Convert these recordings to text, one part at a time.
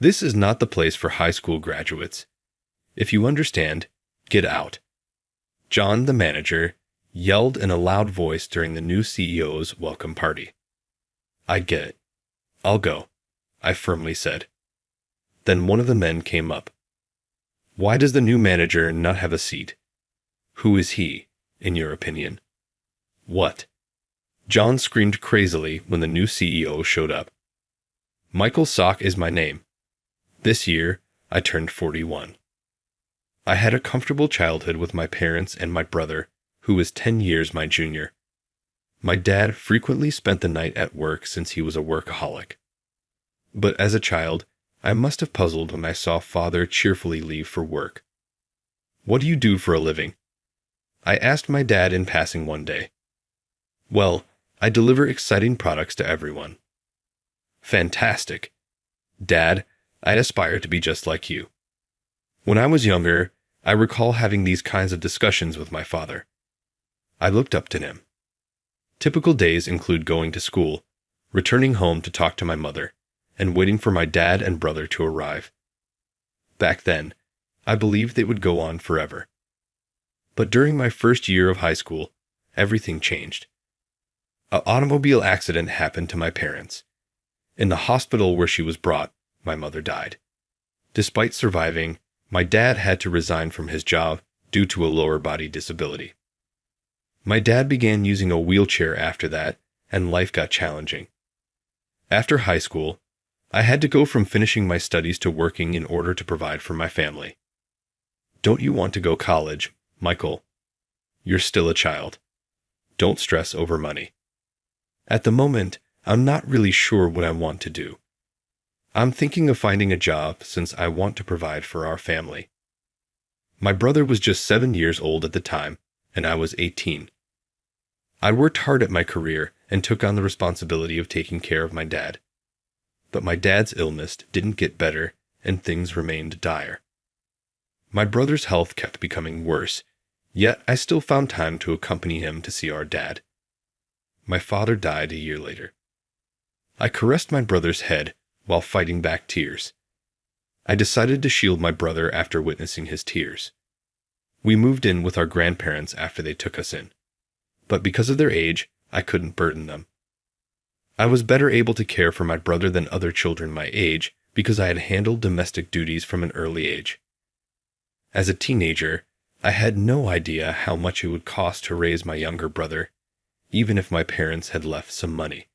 This is not the place for high school graduates. If you understand, get out. John, the manager, yelled in a loud voice during the new CEO's welcome party. I get it. I'll go, I firmly said. Then one of the men came up. Why does the new manager not have a seat? Who is he, in your opinion? What? John screamed crazily when the new CEO showed up. Michael Sock is my name. This year, I turned 41. I had a comfortable childhood with my parents and my brother, who was 10 years my junior. My dad frequently spent the night at work since he was a workaholic. But as a child, I must have puzzled when I saw Father cheerfully leave for work. What do you do for a living? I asked my dad in passing one day. Well, I deliver exciting products to everyone. Fantastic. Dad, I aspire to be just like you. When I was younger, I recall having these kinds of discussions with my father. I looked up to him. Typical days include going to school, returning home to talk to my mother, and waiting for my dad and brother to arrive. Back then, I believed they would go on forever. But during my first year of high school, everything changed. An automobile accident happened to my parents. In the hospital where she was brought, my mother died. Despite surviving, my dad had to resign from his job due to a lower body disability. My dad began using a wheelchair after that, and life got challenging. After high school, I had to go from finishing my studies to working in order to provide for my family. Don't you want to go to college, Michael? You're still a child. Don't stress over money. At the moment, I'm not really sure what I want to do. I'm thinking of finding a job since I want to provide for our family. My brother was just 7 years old at the time, and I was 18. I worked hard at my career and took on the responsibility of taking care of my dad. But my dad's illness didn't get better, and things remained dire. My brother's health kept becoming worse, yet I still found time to accompany him to see our dad. My father died a year later. I caressed my brother's head while fighting back tears. I decided to shield my brother after witnessing his tears. We moved in with our grandparents after they took us in. But because of their age, I couldn't burden them. I was better able to care for my brother than other children my age because I had handled domestic duties from an early age. As a teenager, I had no idea how much it would cost to raise my younger brother, even if my parents had left some money.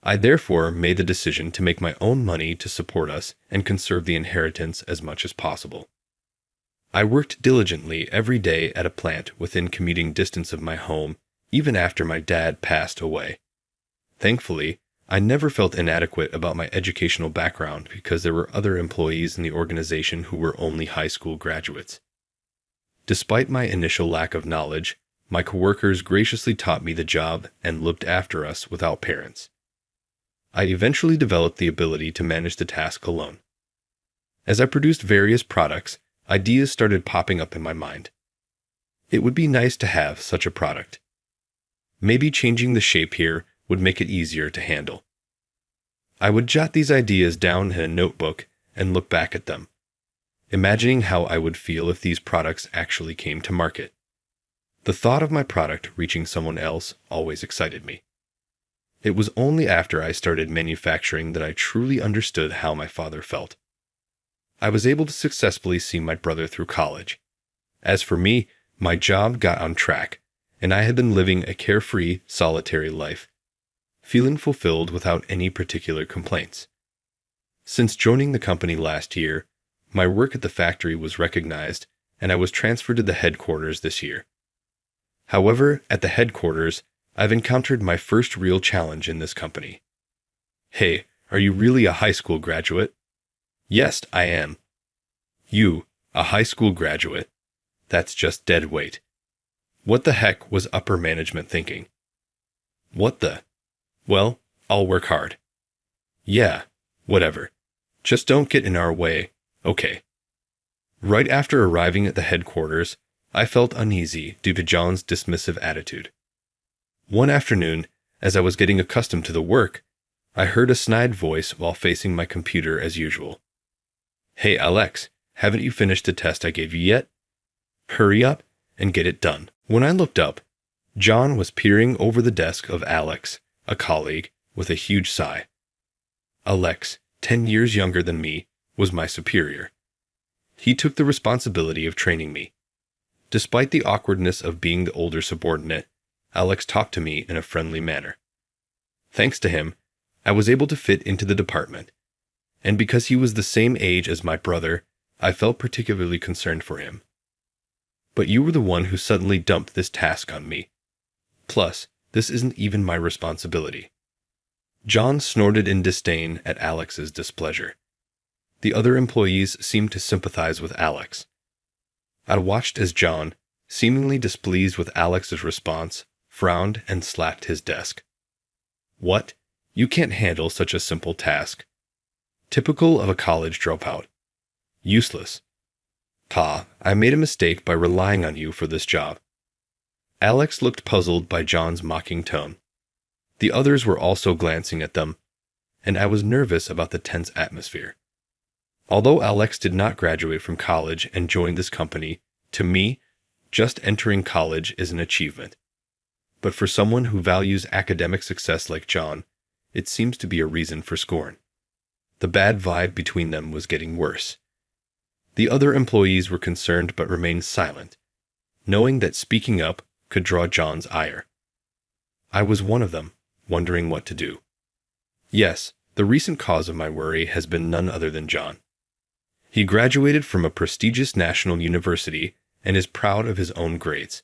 I therefore made the decision to make my own money to support us and conserve the inheritance as much as possible. I worked diligently every day at a plant within commuting distance of my home, even after my dad passed away. Thankfully, I never felt inadequate about my educational background because there were other employees in the organization who were only high school graduates. Despite my initial lack of knowledge, my coworkers graciously taught me the job and looked after us without parents. I eventually developed the ability to manage the task alone. As I produced various products, ideas started popping up in my mind. It would be nice to have such a product. Maybe changing the shape here would make it easier to handle. I would jot these ideas down in a notebook and look back at them, imagining how I would feel if these products actually came to market. The thought of my product reaching someone else always excited me. It was only after I started manufacturing that I truly understood how my father felt. I was able to successfully see my brother through college. As for me, my job got on track, and I had been living a carefree, solitary life, feeling fulfilled without any particular complaints. Since joining the company last year, my work at the factory was recognized, and I was transferred to the headquarters this year. However, at the headquarters, I've encountered my first real challenge in this company. Hey, are you really a high school graduate? Yes, I am. You, a high school graduate? That's just dead weight. What the heck was upper management thinking? What the? Well, I'll work hard. Yeah, whatever. Just don't get in our way, okay. Right after arriving at the headquarters, I felt uneasy due to John's dismissive attitude. One afternoon, as I was getting accustomed to the work, I heard a snide voice while facing my computer as usual. "Hey, Alex, haven't you finished the test I gave you yet? Hurry up and get it done." When I looked up, John was peering over the desk of Alex, a colleague, with a huge sigh. Alex, 10 years younger than me, was my superior. He took the responsibility of training me. Despite the awkwardness of being the older subordinate, Alex talked to me in a friendly manner. Thanks to him, I was able to fit into the department, and because he was the same age as my brother, I felt particularly concerned for him. "But you were the one who suddenly dumped this task on me. Plus, this isn't even my responsibility." John snorted in disdain at Alex's displeasure. The other employees seemed to sympathize with Alex. I watched as John, seemingly displeased with Alex's response, frowned and slapped his desk. "What? You can't handle such a simple task. Typical of a college dropout. Useless. Pa, I made a mistake by relying on you for this job." Alex looked puzzled by John's mocking tone. The others were also glancing at them, and I was nervous about the tense atmosphere. Although Alex did not graduate from college and join this company, to me, just entering college is an achievement. But for someone who values academic success like John, it seems to be a reason for scorn. The bad vibe between them was getting worse. The other employees were concerned but remained silent, knowing that speaking up could draw John's ire. I was one of them, wondering what to do. Yes, the recent cause of my worry has been none other than John. He graduated from a prestigious national university and is proud of his own grades.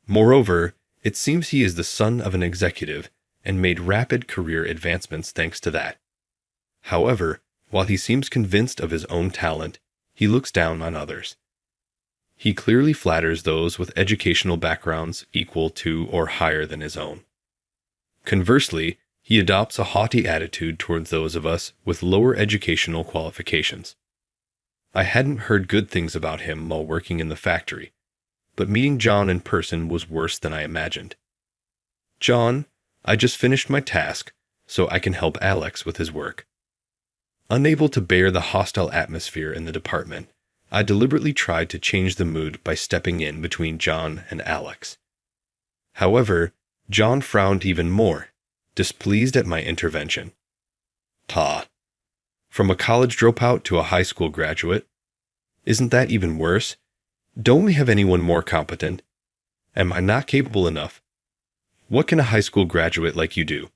Moreover, it seems he is the son of an executive and made rapid career advancements thanks to that. However, while he seems convinced of his own talent, he looks down on others. He clearly flatters those with educational backgrounds equal to or higher than his own. Conversely, he adopts a haughty attitude towards those of us with lower educational qualifications. I hadn't heard good things about him while working in the factory, but meeting John in person was worse than I imagined. "John, I just finished my task, so I can help Alex with his work." Unable to bear the hostile atmosphere in the department, I deliberately tried to change the mood by stepping in between John and Alex. However, John frowned even more, displeased at my intervention. "Ta. From a college dropout to a high school graduate? Isn't that even worse? Don't we have anyone more competent? Am I not capable enough? What can a high school graduate like you do?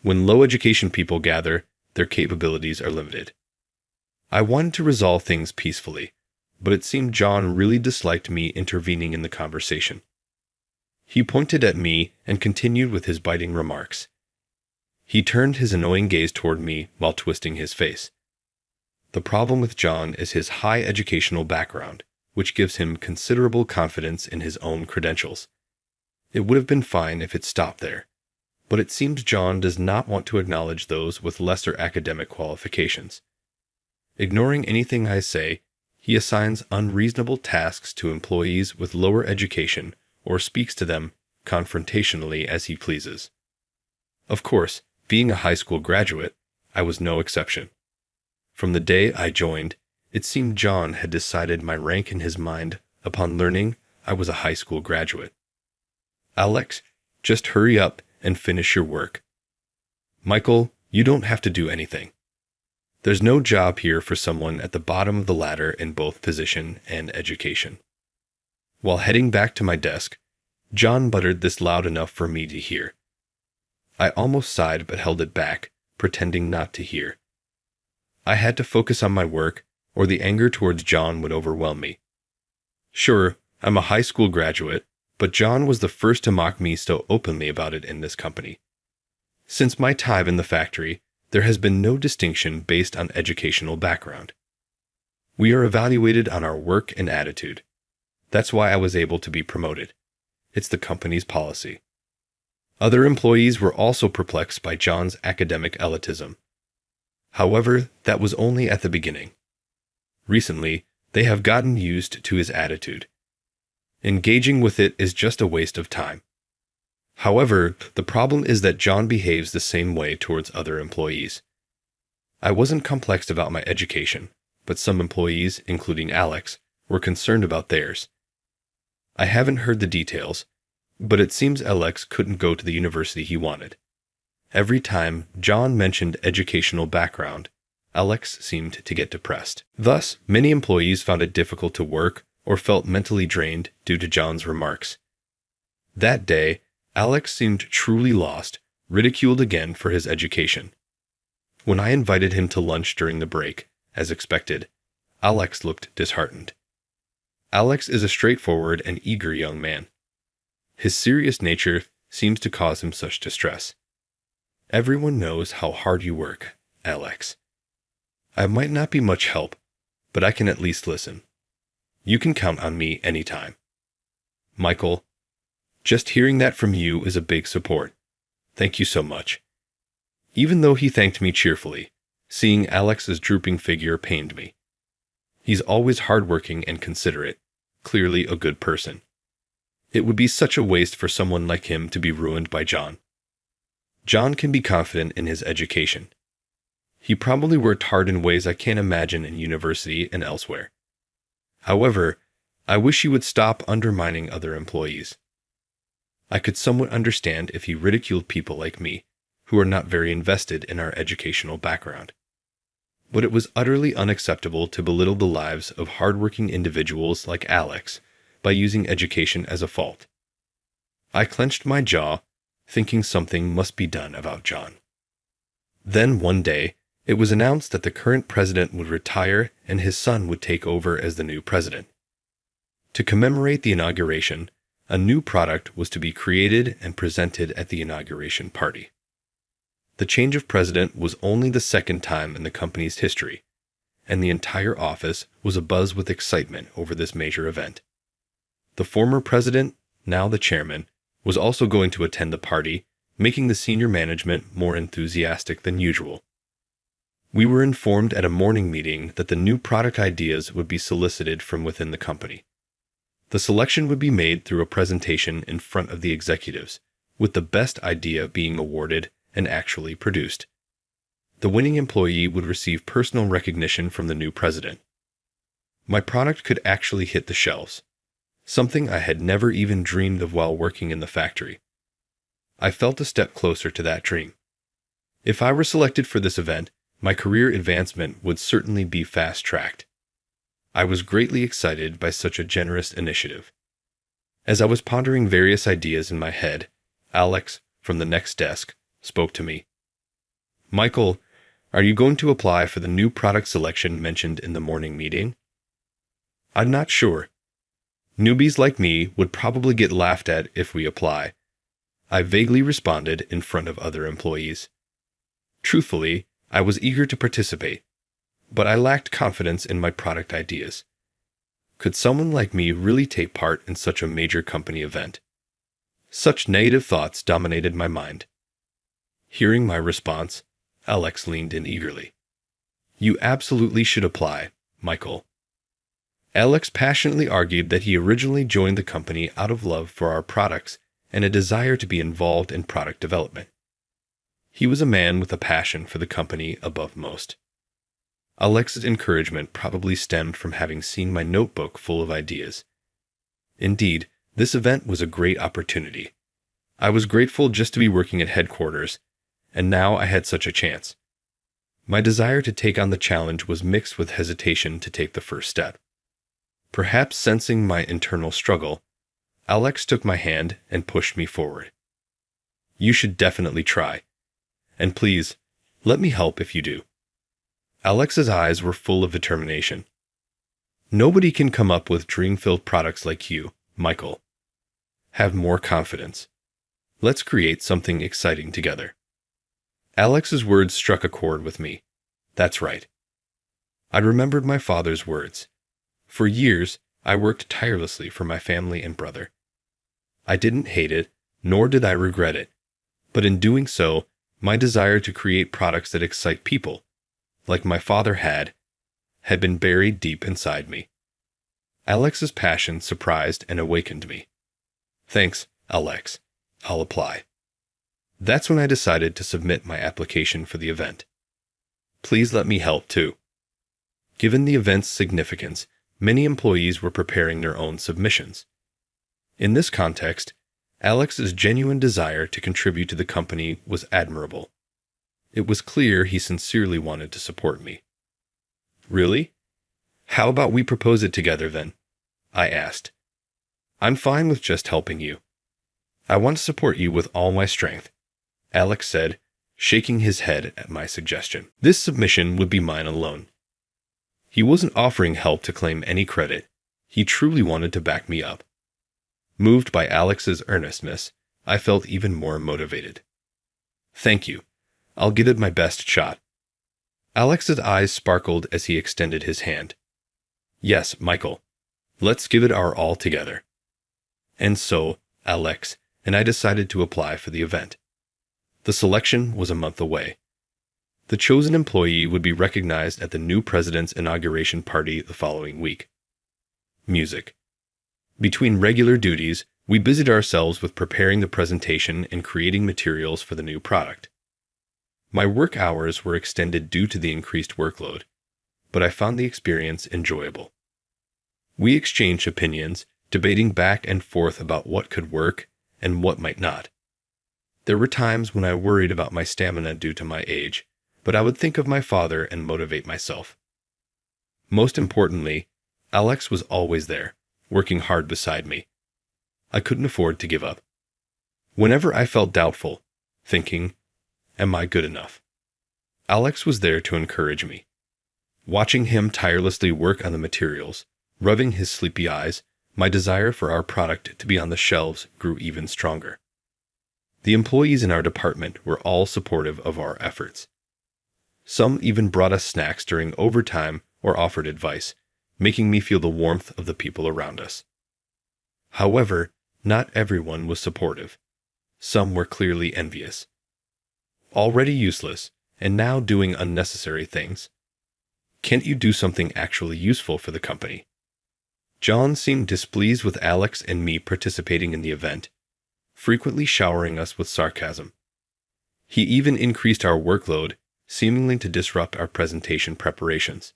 When low education people gather, their capabilities are limited." I wanted to resolve things peacefully, but it seemed John really disliked me intervening in the conversation. He pointed at me and continued with his biting remarks. He turned his annoying gaze toward me while twisting his face. The problem with John is his high educational background, which gives him considerable confidence in his own credentials. It would have been fine if it stopped there, but it seems John does not want to acknowledge those with lesser academic qualifications. Ignoring anything I say, he assigns unreasonable tasks to employees with lower education or speaks to them confrontationally as he pleases. Of course, being a high school graduate, I was no exception. From the day I joined, it seemed John had decided my rank in his mind upon learning I was a high school graduate. "Alex, just hurry up and finish your work. Michael, you don't have to do anything. There's no job here for someone at the bottom of the ladder in both position and education." While heading back to my desk, John muttered this loud enough for me to hear. I almost sighed but held it back, pretending not to hear. I had to focus on my work, or the anger towards John would overwhelm me. Sure, I'm a high school graduate, but John was the first to mock me so openly about it in this company. Since my time in the factory, there has been no distinction based on educational background. We are evaluated on our work and attitude. That's why I was able to be promoted. It's the company's policy. Other employees were also perplexed by John's academic elitism. However, that was only at the beginning. Recently, they have gotten used to his attitude. Engaging with it is just a waste of time. However, the problem is that John behaves the same way towards other employees. I wasn't complex about my education, but some employees, including Alex, were concerned about theirs. I haven't heard the details, but it seems Alex couldn't go to the university he wanted. Every time John mentioned educational background, Alex seemed to get depressed. Thus, many employees found it difficult to work or felt mentally drained due to John's remarks. That day, Alex seemed truly lost, ridiculed again for his education. When I invited him to lunch during the break, as expected, Alex looked disheartened. Alex is a straightforward and eager young man. His serious nature seems to cause him such distress. Everyone knows how hard you work, Alex. I might not be much help, but I can at least listen. You can count on me anytime. Michael, just hearing that from you is a big support. Thank you so much. Even though he thanked me cheerfully, seeing Alex's drooping figure pained me. He's always hardworking and considerate, clearly a good person. It would be such a waste for someone like him to be ruined by John. John can be confident in his education. He probably worked hard in ways I can't imagine in university and elsewhere. However, I wish he would stop undermining other employees. I could somewhat understand if he ridiculed people like me, who are not very invested in our educational background. But it was utterly unacceptable to belittle the lives of hardworking individuals like Alex by using education as a fault. I clenched my jaw, thinking something must be done about John. Then one day, it was announced that the current president would retire and his son would take over as the new president. To commemorate the inauguration, a new product was to be created and presented at the inauguration party. The change of president was only the second time in the company's history, and the entire office was abuzz with excitement over this major event. The former president, now the chairman, was also going to attend the party, making the senior management more enthusiastic than usual. We were informed at a morning meeting that the new product ideas would be solicited from within the company. The selection would be made through a presentation in front of the executives, with the best idea being awarded and actually produced. The winning employee would receive personal recognition from the new president. My product could actually hit the shelves, something I had never even dreamed of while working in the factory. I felt a step closer to that dream. If I were selected for this event, my career advancement would certainly be fast-tracked. I was greatly excited by such a generous initiative. As I was pondering various ideas in my head, Alex, from the next desk, spoke to me. Michael, are you going to apply for the new product selection mentioned in the morning meeting? I'm not sure. Newbies like me would probably get laughed at if we apply. I vaguely responded in front of other employees. Truthfully, I was eager to participate, but I lacked confidence in my product ideas. Could someone like me really take part in such a major company event? Such negative thoughts dominated my mind. Hearing my response, Alex leaned in eagerly. You absolutely should apply, Michael. Alex passionately argued that he originally joined the company out of love for our products and a desire to be involved in product development. He was a man with a passion for the company above most. Alex's encouragement probably stemmed from having seen my notebook full of ideas. Indeed, this event was a great opportunity. I was grateful just to be working at headquarters, and now I had such a chance. My desire to take on the challenge was mixed with hesitation to take the first step. Perhaps sensing my internal struggle, Alex took my hand and pushed me forward. You should definitely try. And please, let me help if you do. Alex's eyes were full of determination. Nobody can come up with dream-filled products like you, Michael. Have more confidence. Let's create something exciting together. Alex's words struck a chord with me. That's right. I remembered my father's words. For years, I worked tirelessly for my family and brother. I didn't hate it, nor did I regret it. But in doing so, my desire to create products that excite people, like my father had been buried deep inside me. Alex's passion surprised and awakened me. Thanks, Alex. I'll apply. That's when I decided to submit my application for the event. Please let me help too. Given the event's significance, many employees were preparing their own submissions. In this context, Alex's genuine desire to contribute to the company was admirable. It was clear he sincerely wanted to support me. Really? How about we propose it together then? I asked. I'm fine with just helping you. I want to support you with all my strength, Alex said, shaking his head at my suggestion. This submission would be mine alone. He wasn't offering help to claim any credit. He truly wanted to back me up. Moved by Alex's earnestness, I felt even more motivated. Thank you. I'll give it my best shot. Alex's eyes sparkled as he extended his hand. Yes, Michael. Let's give it our all together. And so, Alex and I decided to apply for the event. The selection was a month away. The chosen employee would be recognized at the new president's inauguration party the following week. Music. Between regular duties, we busied ourselves with preparing the presentation and creating materials for the new product. My work hours were extended due to the increased workload, but I found the experience enjoyable. We exchanged opinions, debating back and forth about what could work and what might not. There were times when I worried about my stamina due to my age, but I would think of my father and motivate myself. Most importantly, Alex was always there, working hard beside me. I couldn't afford to give up. Whenever I felt doubtful, thinking, am I good enough? Alex was there to encourage me. Watching him tirelessly work on the materials, rubbing his sleepy eyes, my desire for our product to be on the shelves grew even stronger. The employees in our department were all supportive of our efforts. Some even brought us snacks during overtime or offered advice, making me feel the warmth of the people around us. However, not everyone was supportive. Some were clearly envious. Already useless, and now doing unnecessary things. Can't you do something actually useful for the company? John seemed displeased with Alex and me participating in the event, frequently showering us with sarcasm. He even increased our workload, seemingly to disrupt our presentation preparations.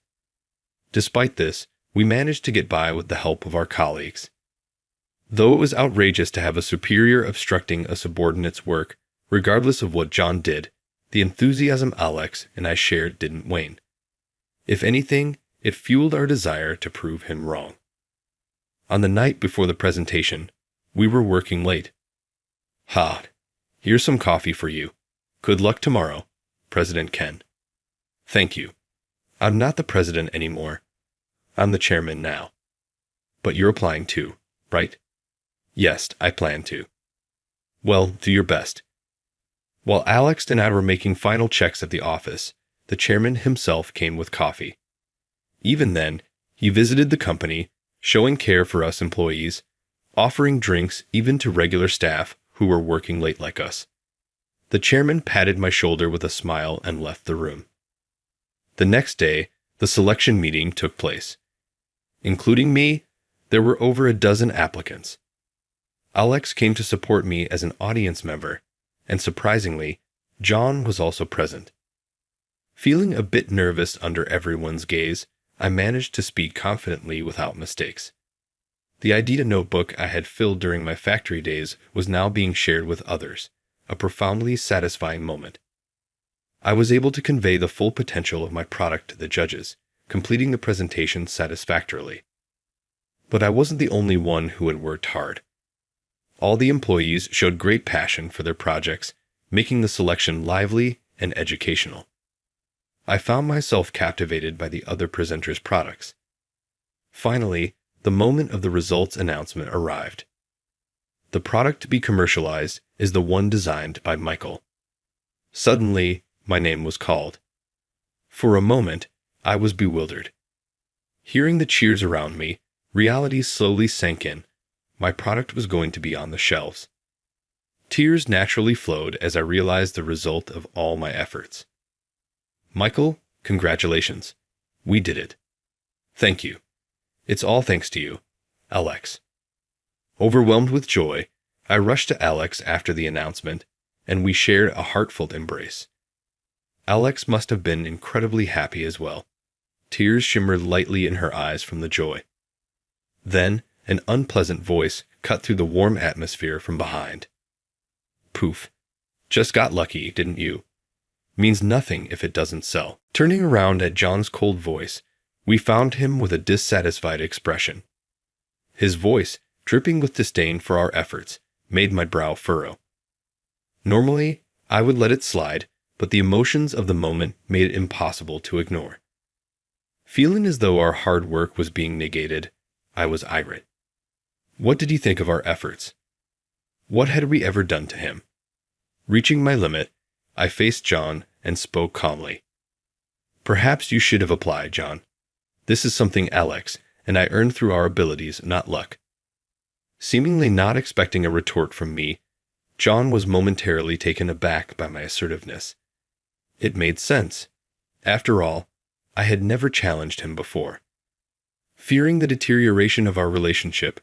Despite this, we managed to get by with the help of our colleagues. Though it was outrageous to have a superior obstructing a subordinate's work, regardless of what John did, the enthusiasm Alex and I shared didn't wane. If anything, it fueled our desire to prove him wrong. On the night before the presentation, we were working late. Here's some coffee for you. Good luck tomorrow, President Ken. Thank you. I'm not the president anymore. I'm the chairman now. But you're applying too, right? Yes, I plan to. Well, do your best. While Alex and I were making final checks at the office, the chairman himself came with coffee. Even then, he visited the company, showing care for us employees, offering drinks even to regular staff who were working late like us. The chairman patted my shoulder with a smile and left the room. The next day, the selection meeting took place. Including me, there were over a dozen applicants. Alex came to support me as an audience member, and surprisingly, John was also present. Feeling a bit nervous under everyone's gaze, I managed to speak confidently without mistakes. The idea notebook I had filled during my factory days was now being shared with others, a profoundly satisfying moment. I was able to convey the full potential of my product to the judges, completing the presentation satisfactorily. But I wasn't the only one who had worked hard. All the employees showed great passion for their projects, making the selection lively and educational. I found myself captivated by the other presenters' products. Finally, the moment of the results announcement arrived. The product to be commercialized is the one designed by Michael. Suddenly, my name was called. For a moment, I was bewildered. Hearing the cheers around me, reality slowly sank in. My product was going to be on the shelves. Tears naturally flowed as I realized the result of all my efforts. Michael, congratulations. We did it. Thank you. It's all thanks to you, Alex. Overwhelmed with joy, I rushed to Alex after the announcement, and we shared a heartfelt embrace. Alex must have been incredibly happy as well. Tears shimmered lightly in her eyes from the joy. Then, an unpleasant voice cut through the warm atmosphere from behind. Poof. Just got lucky, didn't you? Means nothing if it doesn't sell. Turning around at John's cold voice, we found him with a dissatisfied expression. His voice, dripping with disdain for our efforts, made my brow furrow. Normally, I would let it slide, but the emotions of the moment made it impossible to ignore. Feeling as though our hard work was being negated, I was irate. What did he think of our efforts? What had we ever done to him? Reaching my limit, I faced John and spoke calmly. Perhaps you should have applied, John. This is something Alex and I earned through our abilities, not luck. Seemingly not expecting a retort from me, John was momentarily taken aback by my assertiveness. It made sense. After all, I had never challenged him before. Fearing the deterioration of our relationship,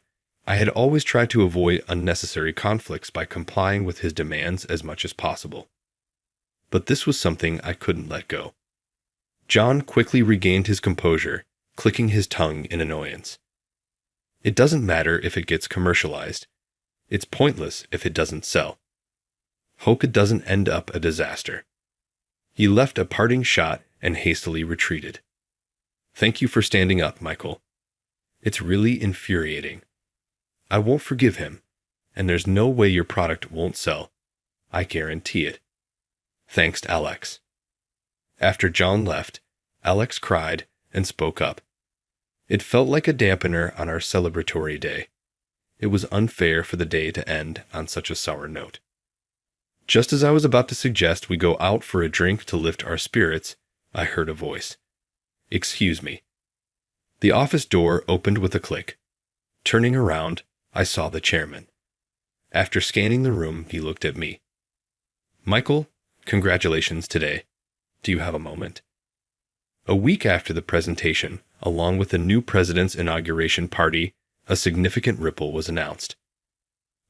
I had always tried to avoid unnecessary conflicts by complying with his demands as much as possible. But this was something I couldn't let go. John quickly regained his composure, clicking his tongue in annoyance. It doesn't matter if it gets commercialized. It's pointless if it doesn't sell. Hope it doesn't end up a disaster. He left a parting shot and hastily retreated. Thank you for standing up, Michael. It's really infuriating. I won't forgive him, and there's no way your product won't sell. I guarantee it. Thanks, Alex. After John left, Alex cried and spoke up. It felt like a dampener on our celebratory day. It was unfair for the day to end on such a sour note. Just as I was about to suggest we go out for a drink to lift our spirits, I heard a voice. Excuse me. The office door opened with a click. Turning around, I saw the chairman. After scanning the room, he looked at me. Michael, congratulations today. Do you have a moment? A week after the presentation, along with the new president's inauguration party, a significant ripple was announced.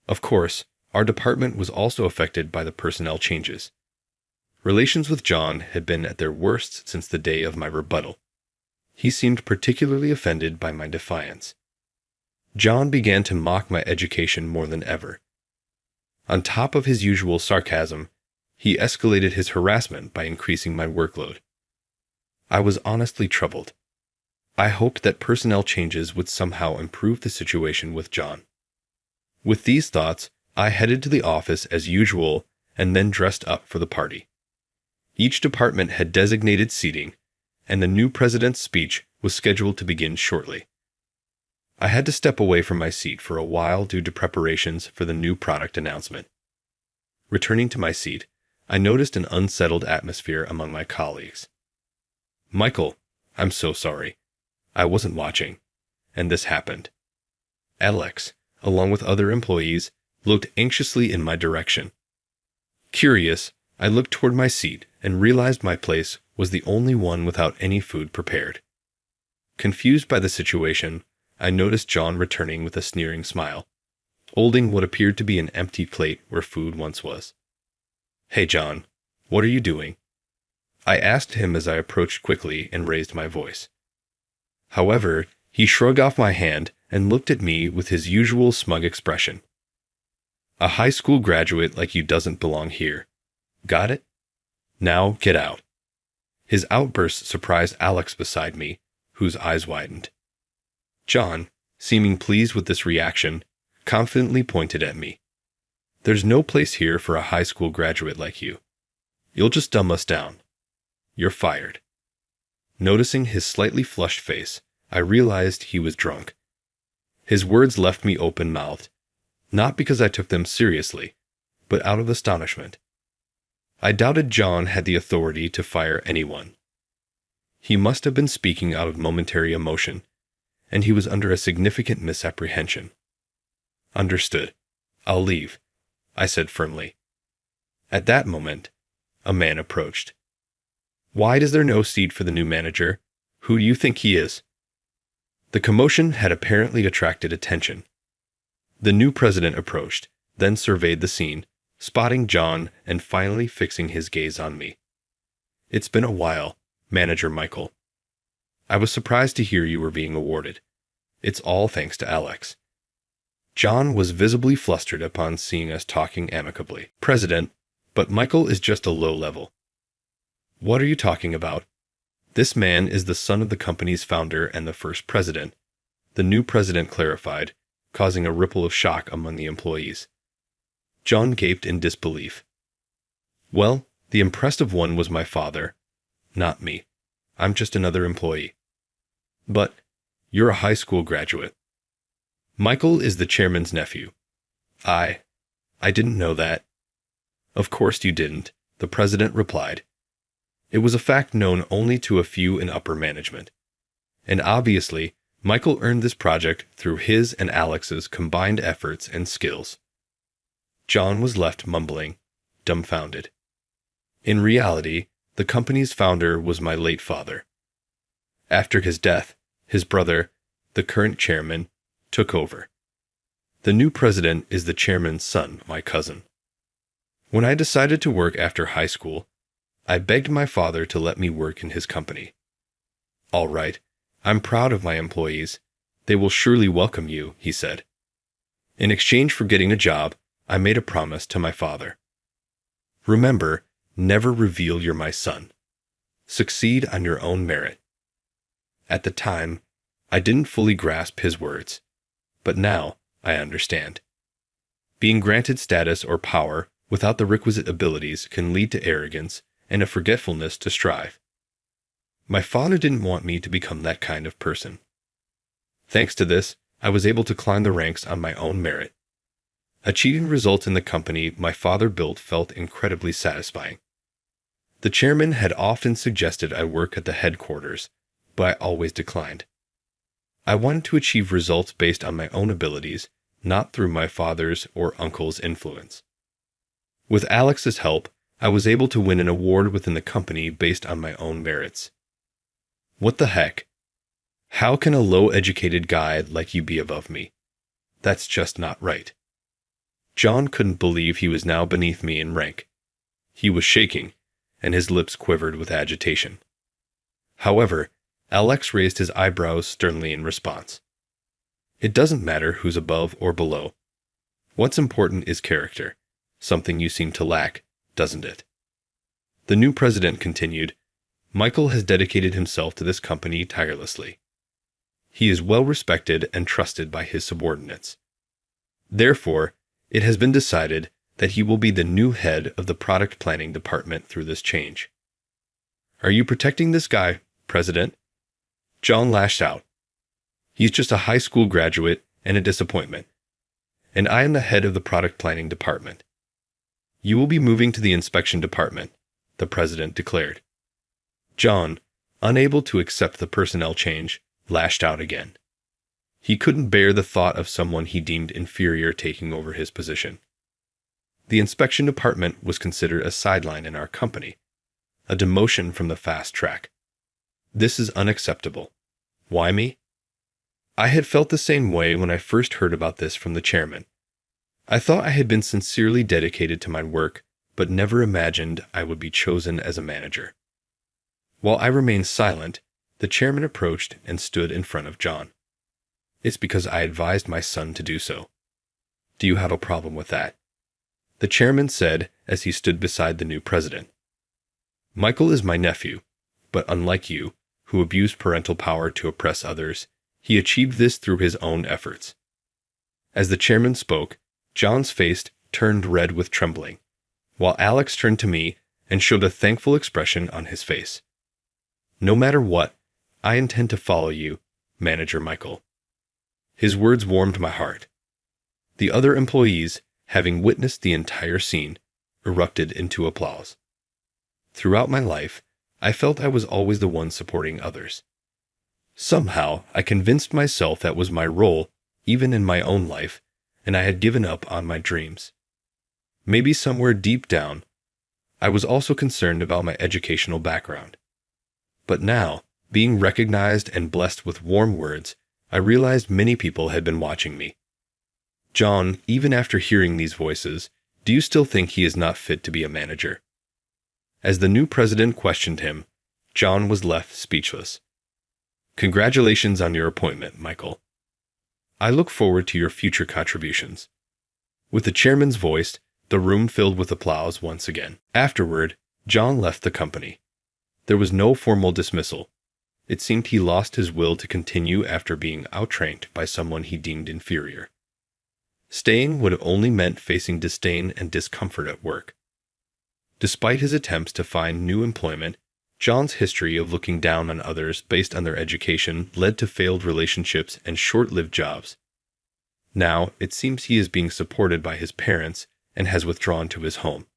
Of course, our department was also affected by the personnel changes. Relations with John had been at their worst since the day of my rebuttal. He seemed particularly offended by my defiance. John began to mock my education more than ever. On top of his usual sarcasm, he escalated his harassment by increasing my workload. I was honestly troubled. I hoped that personnel changes would somehow improve the situation with John. With these thoughts, I headed to the office as usual and then dressed up for the party. Each department had designated seating, and the new president's speech was scheduled to begin shortly. I had to step away from my seat for a while due to preparations for the new product announcement. Returning to my seat, I noticed an unsettled atmosphere among my colleagues. Michael, I'm so sorry. I wasn't watching, and this happened. Alex, along with other employees, looked anxiously in my direction. Curious, I looked toward my seat and realized my place was the only one without any food prepared. Confused by the situation, I noticed John returning with a sneering smile, holding what appeared to be an empty plate where food once was. Hey, John, what are you doing? I asked him as I approached quickly and raised my voice. However, he shrugged off my hand and looked at me with his usual smug expression. A high school graduate like you doesn't belong here. Got it? Now get out. His outburst surprised Alex beside me, whose eyes widened. John, seeming pleased with this reaction, confidently pointed at me. There's no place here for a high school graduate like you. You'll just dumb us down. You're fired. Noticing his slightly flushed face, I realized he was drunk. His words left me open-mouthed, not because I took them seriously, but out of astonishment. I doubted John had the authority to fire anyone. He must have been speaking out of momentary emotion, and he was under a significant misapprehension. Understood. I'll leave, I said firmly. At that moment, a man approached. Why is there no seat for the new manager? Who do you think he is? The commotion had apparently attracted attention. The new president approached, then surveyed the scene, spotting John and finally fixing his gaze on me. "It's been a while, Manager Michael. I was surprised to hear you were being awarded. It's all thanks to Alex." John was visibly flustered upon seeing us talking amicably. "President, but Michael is just a low level." "What are you talking about? This man is the son of the company's founder and the first president," the new president clarified, causing a ripple of shock among the employees. John gaped in disbelief. "Well, the impressive one was my father, not me. I'm just another employee." "But you're a high school graduate." "Michael is the chairman's nephew." I didn't know that." "Of course you didn't," the president replied. "It was a fact known only to a few in upper management. And obviously, Michael earned this project through his and Alex's combined efforts and skills." John was left mumbling, dumbfounded. In reality, the company's founder was my late father. After his death, his brother, the current chairman, took over. The new president is the chairman's son, my cousin. When I decided to work after high school, I begged my father to let me work in his company. "All right, I'm proud of my employees. They will surely welcome you," he said. In exchange for getting a job, I made a promise to my father. "Remember, never reveal you're my son. Succeed on your own merit." At the time, I didn't fully grasp his words, but now I understand. Being granted status or power without the requisite abilities can lead to arrogance and a forgetfulness to strive. My father didn't want me to become that kind of person. Thanks to this, I was able to climb the ranks on my own merit. Achieving results in the company my father built felt incredibly satisfying. The chairman had often suggested I work at the headquarters, but I always declined. I wanted to achieve results based on my own abilities, not through my father's or uncle's influence. With Alex's help, I was able to win an award within the company based on my own merits. What the heck? How can a low-educated guy like you be above me? That's just not right. John couldn't believe he was now beneath me in rank. He was shaking, and his lips quivered with agitation. However, Alex raised his eyebrows sternly in response. "It doesn't matter who's above or below. What's important is character, something you seem to lack, doesn't it?" The new president continued, "Michael has dedicated himself to this company tirelessly. He is well respected and trusted by his subordinates. Therefore, it has been decided that he will be the new head of the product planning department through this change." "Are you protecting this guy, President?" John lashed out. "He's just a high school graduate and a disappointment. And I am the head of the product planning department. You will be moving to the inspection department," the president declared. John, unable to accept the personnel change, lashed out again. He couldn't bear the thought of someone he deemed inferior taking over his position. The inspection department was considered a sideline in our company, a demotion from the fast track. This is unacceptable. Why me? I had felt the same way when I first heard about this from the chairman. I thought I had been sincerely dedicated to my work, but never imagined I would be chosen as a manager. While I remained silent, the chairman approached and stood in front of John. "It's because I advised my son to do so. Do you have a problem with that?" The chairman said as he stood beside the new president. "Michael is my nephew, but unlike you, who abused parental power to oppress others, he achieved this through his own efforts." As the chairman spoke, John's face turned red with trembling, while Alex turned to me and showed a thankful expression on his face. "No matter what, I intend to follow you, Manager Michael." His words warmed my heart. The other employees, having witnessed the entire scene, erupted into applause. Throughout my life, I felt I was always the one supporting others. Somehow, I convinced myself that was my role, even in my own life, and I had given up on my dreams. Maybe somewhere deep down, I was also concerned about my educational background. But now, being recognized and blessed with warm words, I realized many people had been watching me. John, even after hearing these voices, do you still think he is not fit to be a manager? As the new president questioned him, John was left speechless. Congratulations on your appointment, Michael. I look forward to your future contributions. With the chairman's voice, the room filled with applause once again. Afterward, John left the company. There was no formal dismissal. It seemed he lost his will to continue after being outranked by someone he deemed inferior. Staying would have only meant facing disdain and discomfort at work. Despite his attempts to find new employment, John's history of looking down on others based on their education led to failed relationships and short-lived jobs. Now, it seems he is being supported by his parents and has withdrawn to his home.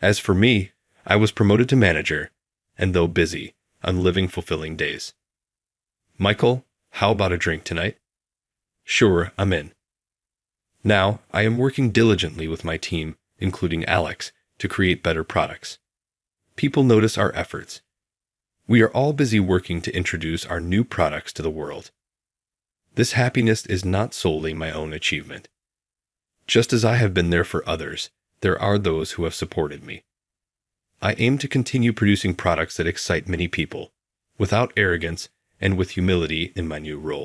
As for me, I was promoted to manager, and though busy, I'm living fulfilling days. Michael, how about a drink tonight? Sure, I'm in. Now, I am working diligently with my team, including Alex, to create better products. People notice our efforts. We are all busy working to introduce our new products to the world. This happiness is not solely my own achievement. Just as I have been there for others, there are those who have supported me. I aim to continue producing products that excite many people, without arrogance and with humility in my new role.